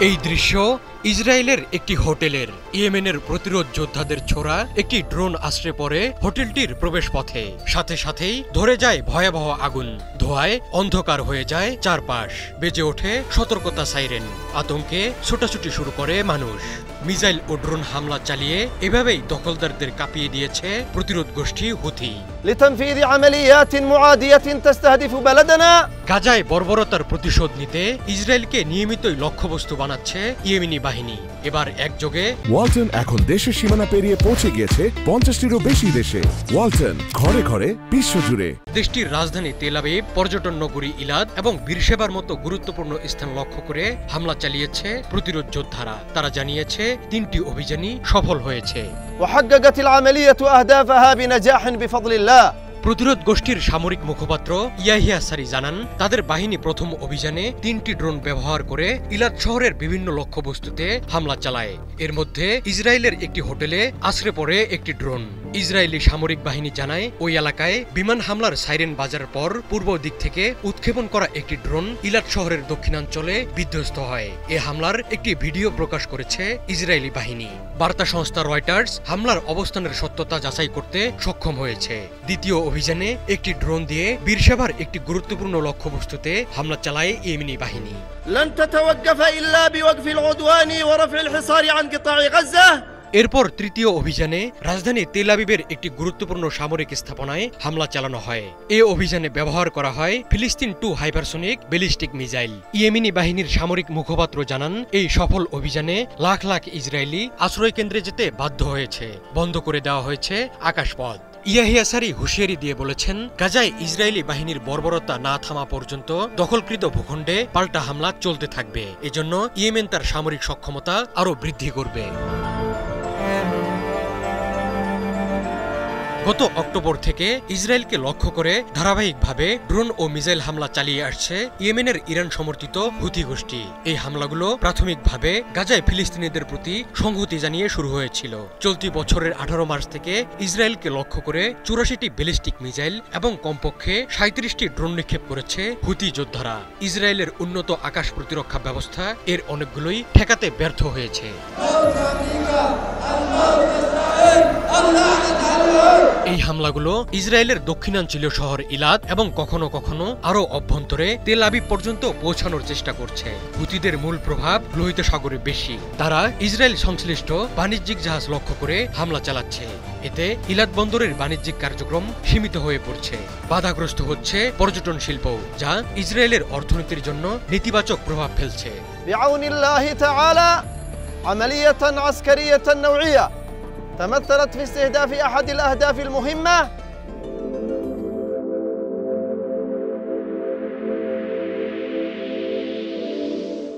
এই দৃশ্য ইসরায়েলের একটি হোটেলের। ইয়েমেনের প্রতিরোধ যোদ্ধাদের ছোড়া একটি ড্রোন আশ্রে পড়ে হোটেলটির প্রবেশপথে। সাথে সাথেই ধরে যায় ভয়াবহ আগুন। ধোঁয়ায় অন্ধকার হয়ে যায় চারপাশ। বেজে ওঠে সতর্কতা সাইরেন। আতঙ্কে ছোটাছুটি শুরু করে মানুষ। মিসাইল ও ড্রোন হামলা চালিয়ে এভাবেই দখলদারদের কাঁপিয়ে দিয়েছে প্রতিরোধ গোষ্ঠী হুথি। لتنفيذ عمليات معادية تستهدف بلدنا গাজায় বর্বরতার প্রতিশোধ নিতে ইসরায়েলকে নিয়মিতই লক্ষ্যবস্তু বানাচ্ছে ইয়েমেনি বাহিনী। এবার একযোগে ওয়ালটন এখন দেশের সীমানা পেরিয়ে পৌঁছে গিয়েছে 50টিরও বেশি দেশে। ওয়ালটন, ঘরে ঘরে বিশ্বজুড়ে। দেশটির রাজধানী তেল আবিব, পর্যটন নগরী ইলাদ এবং বীরসেবার মতো গুরুত্বপূর্ণ স্থান লক্ষ্য করে হামলা চালিয়েছে প্রতিরোধ যোদ্ধারা। তারা জানিয়েছে 3টি অভিযানই সফল হয়েছে। وحققت العملية أهدافها بنجاح بفضل الله। প্রতিরোধ গোষ্ঠীর সামরিক মুখপাত্র ইয়াহিয়া সারি জানান, তাদের বাহিনী প্রথম অভিযানে 3টি ড্রোন ব্যবহার করে ইলাদ শহরের বিভিন্ন লক্ষ্যবস্তুতে হামলা চালায়। এর মধ্যে ইসরায়েলের একটি হোটেলে আশ্রে পড়ে একটি ড্রোন। ইসরায়েলি সামরিক বাহিনী জানায়, ওই এলাকায় বিমান হামলার সাইরেন বাজার পর পূর্ব দিক থেকে উৎক্ষেপণ করা একটি ড্রোন ইলাদ শহরের দক্ষিণাঞ্চলে বিধ্বস্ত হয়। এ হামলার একটি ভিডিও প্রকাশ করেছে ইসরায়েলি বাহিনী। বার্তা সংস্থা রয়টার্স হামলার অবস্থানের সত্যতা যাচাই করতে সক্ষম হয়েছে। দ্বিতীয় অভিযানে একটি ড্রোন দিয়ে বীরসেবার একটি গুরুত্বপূর্ণ লক্ষ্যবস্তুতে হামলা চালায় ইয়েমেনি বাহিনী। لن تتوقف إلا بوقف العدوان ورفع الحصار عن قطاع غزة। এরপর তৃতীয় অভিযানে রাজধানী তেল আবিবের একটি গুরুত্বপূর্ণ সামরিক স্থাপনায় হামলা চালানো হয়। এ অভিযানে ব্যবহার করা হয় ফিলিস্তিন 2 হাইপারসোনিক ব্যালিস্টিক মিসাইল। ইয়েমেনি বাহিনীর সামরিক মুখপাত্র জানান, এই সফল অভিযানে লাখ লাখ ইসরায়েলি আশ্রয় কেন্দ্রে যেতে বাধ্য হয়েছে। বন্ধ করে দেওয়া হয়েছে আকাশপথ। ইয়াহিয়া সারি হুঁশিয়ারি দিয়ে বলেছেন, গাজায় ইসরায়েলি বাহিনীর বর্বরতা না থামা পর্যন্ত দখলকৃত ভূখণ্ডে পাল্টা হামলা চলতে থাকবে। এজন্য ইয়েমেন তার সামরিক সক্ষমতা আরও বৃদ্ধি করবে। গত অক্টোবর থেকে ইসরায়েলকে লক্ষ্য করে ধারাবাহিকভাবে ড্রোন ও মিসাইল হামলা চালিয়ে আসছে ইয়েমেনের ইরান সমর্থিত হুথি গোষ্ঠী। এই হামলাগুলো প্রাথমিকভাবে গাজায় ফিলিস্তিনিদের প্রতি সংহতি জানিয়ে শুরু হয়েছিল। চলতি বছরের 18 মার্চ থেকে ইসরায়েলকে লক্ষ্য করে 84টি ব্যালিস্টিক মিসাইল এবং কমপক্ষে 37টি ড্রোন নিক্ষেপ করেছে হুথি যোদ্ধারা। ইসরায়েলের উন্নত আকাশ প্রতিরক্ষা ব্যবস্থা এর অনেকগুলোই ঠেকাতে ব্যর্থ হয়েছে। এই হামলাগুলো ইসরায়েলের দক্ষিণাঞ্চলীয় শহর ইলাদ এবং কখনো কখনো আরও অভ্যন্তরে তেল আবিব পর্যন্ত পৌঁছানোর চেষ্টা করছে। হুথিদের মূল প্রভাব লোহিত সাগরে বেশি। তারা ইসরায়েল সংশ্লিষ্ট বাণিজ্যিক জাহাজ লক্ষ্য করে হামলা চালাচ্ছে। এতে ইলাদ বন্দরের বাণিজ্যিক কার্যক্রম সীমিত হয়ে পড়ছে। বাধাগ্রস্ত হচ্ছে পর্যটন শিল্প, যা ইসরায়েলের অর্থনীতির জন্য নেতিবাচক প্রভাব ফেলছে। بعون الله تعالى عملية عسكرية نوعية تمثلت في استهداف أحد الأهداف المهمة